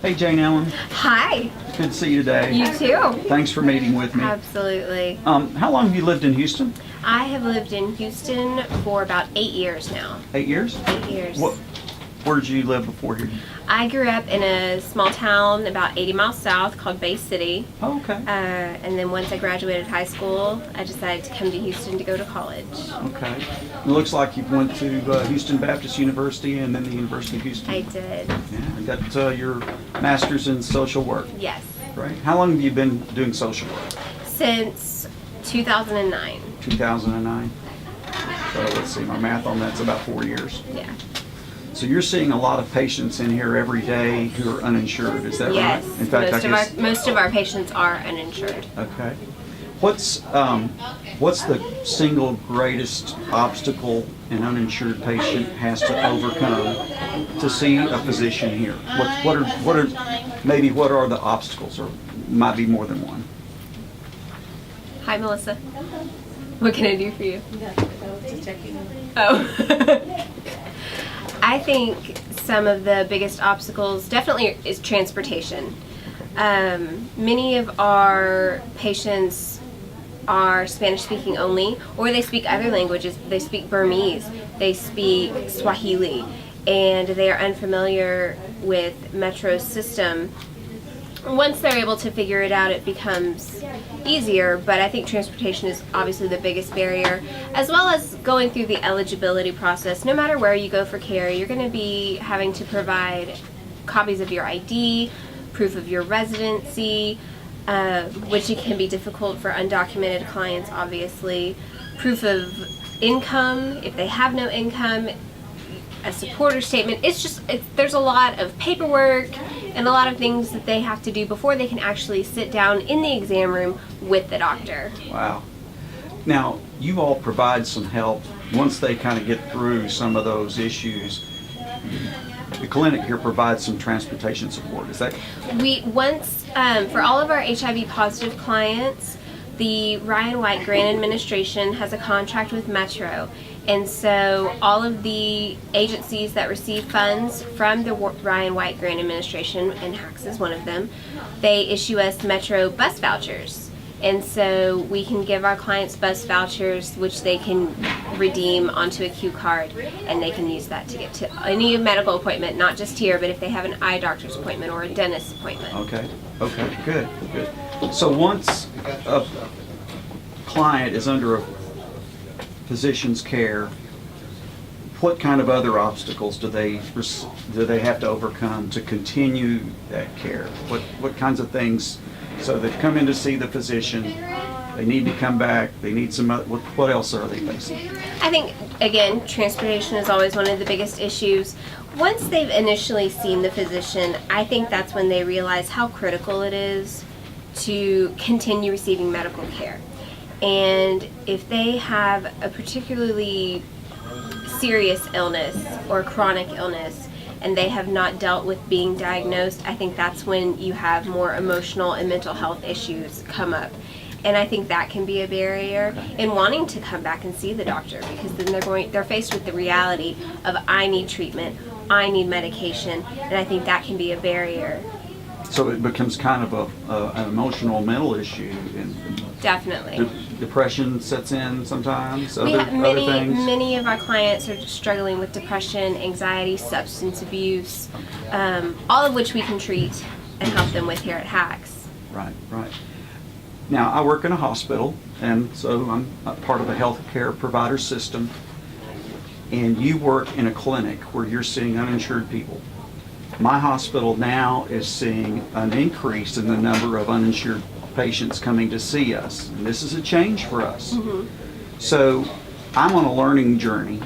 Hey, Jane Ellen. Hi. Good to see you today. You too. Thanks for meeting with me. Absolutely. How long have you lived in Houston? I have lived in Houston for about 8 years now. 8 years? 8 years. Where did you live before here? I grew up in a small town about 80 miles south called Bay City. Oh, okay. And then once I graduated high school, I decided to come to Houston to go to college. Okay. It looks like you went to Houston Baptist University and then the University of Houston. I did. Yeah, I got your master's in social work. Yes. Right. How long have you been doing social work? Since 2009. 2009. So let's see, my math on that's about 4 years. Yeah. So you're seeing a lot of patients in here every day who are uninsured, is that Yes. right? In fact, most of our patients are uninsured. Okay. What's the single greatest obstacle an uninsured patient has to overcome to see a physician here? What are the obstacles, or might be more than one? Hi, Melissa. What can I do for you? Oh. I think some of the biggest obstacles definitely is transportation. Many of our patients are Spanish speaking only, or they speak other languages. They speak Burmese, they speak Swahili, and they are unfamiliar with Metro's system. Once they're able to figure it out, it becomes easier, but I think transportation is obviously the biggest barrier, as well as going through the eligibility process. No matter where you go for care, you're going to be having to provide copies of your ID, proof of your residency, which it can be difficult for undocumented clients, obviously, proof of income, if they have no income, a supporter statement. There's a lot of paperwork and a lot of things that they have to do before they can actually sit down in the exam room with the doctor. Wow. Now, you all provide some help once they kind of get through some of those issues. The clinic here provides some transportation support. Is that? For all of our HIV positive clients, the Ryan White Grant Administration has a contract with Metro. And so all of the agencies that receive funds from the Ryan White Grant Administration, and HACS is one of them, they issue us Metro bus vouchers. And so we can give our clients bus vouchers, which they can redeem onto a Q card, and they can use that to get to any medical appointment, not just here, but if they have an eye doctor's appointment or a dentist's appointment. Okay, good. So once a client is under a physician's care, what kind of other obstacles do they have to overcome to continue that care? What kinds of things? So they come in to see the physician, they need to come back, they need some, what else are they facing? I think, again, transportation is always one of the biggest issues. Once they've initially seen the physician, I think that's when they realize how critical it is to continue receiving medical care. And if they have a particularly serious illness or chronic illness and they have not dealt with being diagnosed, I think that's when you have more emotional and mental health issues come up. And I think that can be a barrier in wanting to come back and see the doctor, because then they're faced with the reality of, I need treatment, I need medication, and I think that can be a barrier. So it becomes kind of an emotional, mental issue. Definitely. Depression sets in sometimes, We have other things? Many of our clients are struggling with depression, anxiety, substance abuse, all of which we can treat and help them with here at HACS. Right. Now, I work in a hospital, and so I'm a part of a healthcare provider system, and you work in a clinic where you're seeing uninsured people. My hospital now is seeing an increase in the number of uninsured patients coming to see us, and this is a change for us. Mm-hmm. So I'm on a learning journey.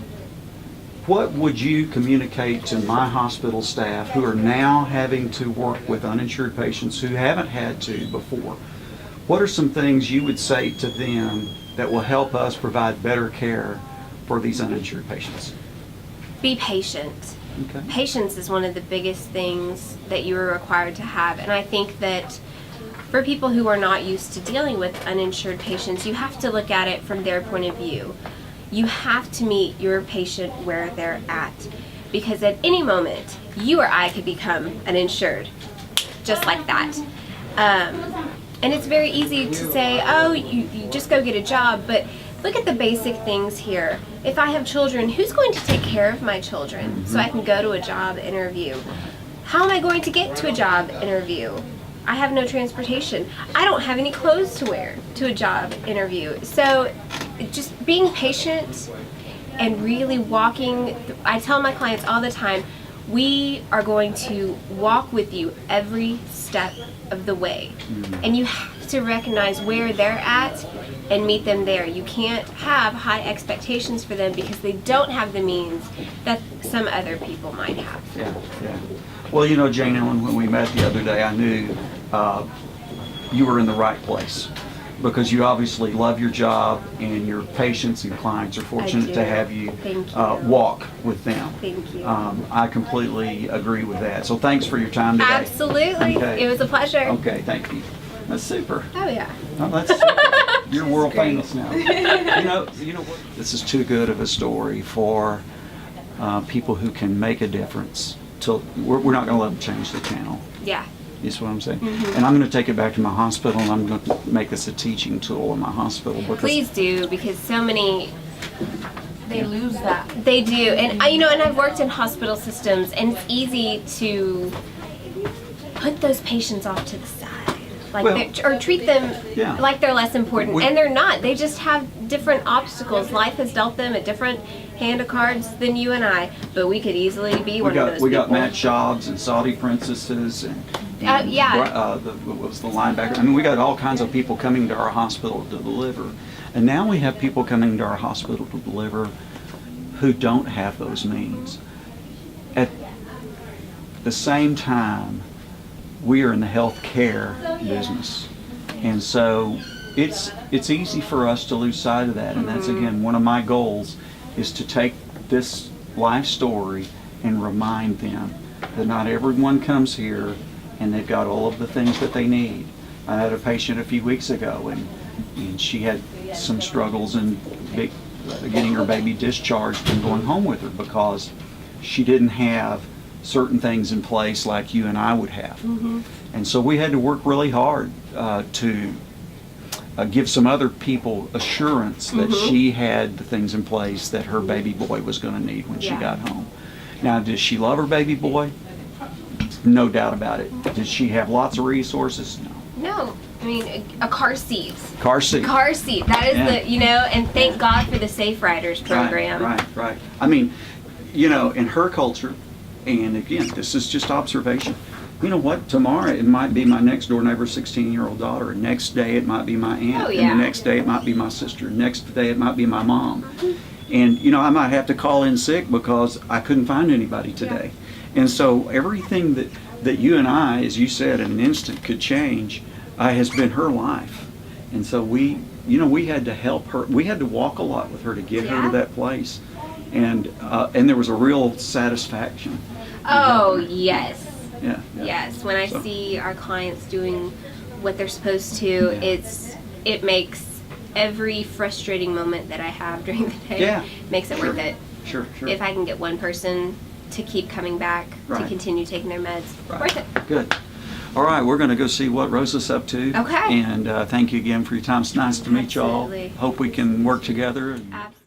What would you communicate to my hospital staff who are now having to work with uninsured patients who haven't had to before? What are some things you would say to them that will help us provide better care for these uninsured patients? Be patient. Okay. Patience is one of the biggest things that you are required to have, and I think that for people who are not used to dealing with uninsured patients, you have to look at it from their point of view. You have to meet your patient where they're at, because at any moment, you or I could become uninsured. just like that. And it's very easy to say, oh, you just go get a job, but look at the basic things here. If I have children, who's going to take care of my children so I can go to a job interview? How am I going to get to a job interview? I have no transportation. I don't have any clothes to wear to a job interview. So just being patient and really walking, I tell my clients all the time, we are going to walk with you every step of the way. And you have to recognize where they're at and meet them there. You can't have high expectations for them because they don't have the means that some other people might have. Yeah, yeah. Well, you know, Jane Ellen, when we met the other day, I knew you were in the right place because you obviously love your job and your patients and clients are fortunate do. to have you, Thank you. walk with them. Thank you. I completely agree with that. So thanks for your time today. Absolutely. Okay. It was a pleasure. Okay, thank you. That's super. Oh, yeah. Oh, that's you're world famous now. You know what? This is too good of a story for people who can make a difference. We're not going to let them change the channel. Yeah. Is what I'm saying. And I'm going to take it back to my hospital, and I'm going to make this a teaching tool in my hospital. Because Please do, because so many, They lose that. they do. And and I've worked in hospital systems, and it's easy to put those patients off to the side. Like Well, or treat them yeah. like they're less important. We- And they're not. They just have different obstacles. Life has dealt them a different hand of cards than you and I. But we could easily be one of those we got people. Matt Schaubs and Saudi princesses and yeah. what was the linebacker? I mean, we got all kinds of people coming to our hospital to deliver, and now we have people coming to our hospital to deliver who don't have those means. At the same time, we are in the healthcare business, and so it's easy for us to lose sight of that. And that's again one of my goals, is to take this life story and remind them that not everyone comes here and they've got all of the things that they need. I had a patient a few weeks ago, and she had some struggles in getting her baby discharged and going home with her because she didn't have certain things in place like you and I would have. And so we had to work really hard to give some other people assurance that she had the things in place that her baby boy was going to need when she Yeah. got home. Now, does she love her baby boy? No doubt about it. Did she have lots of resources? No. No. I mean, a car seat. Car seat. Car seat. That is Yeah. and thank God for the Safe Riders program. Right. I mean, in her culture, and again, this is just observation. You know what? Tomorrow it might be my next door neighbor's 16-year-old daughter. And next day it might be my aunt. Oh, yeah. And the next day it might be my sister. Next day it might be my mom. And I might have to call in sick because I couldn't find anybody today. And so everything that you and I, as you said, in an instant could change, has been her life. And so we had to help her. We had to walk a lot with her to get her Yeah. to that place. And there was a real satisfaction. Oh, yes. Yeah. Yes. When I So- see our clients doing what they're supposed to, Yeah. it makes every frustrating moment that I have during the day Yeah. makes it worth it. Sure. If I can get one person to keep coming back, to Right. continue taking their meds, Right. worth it. Good. All right, we're going to go see what Rosa's up to. Okay. And thank you again for your time. It's nice to meet y'all. Absolutely. Hope we can work together. Absolutely.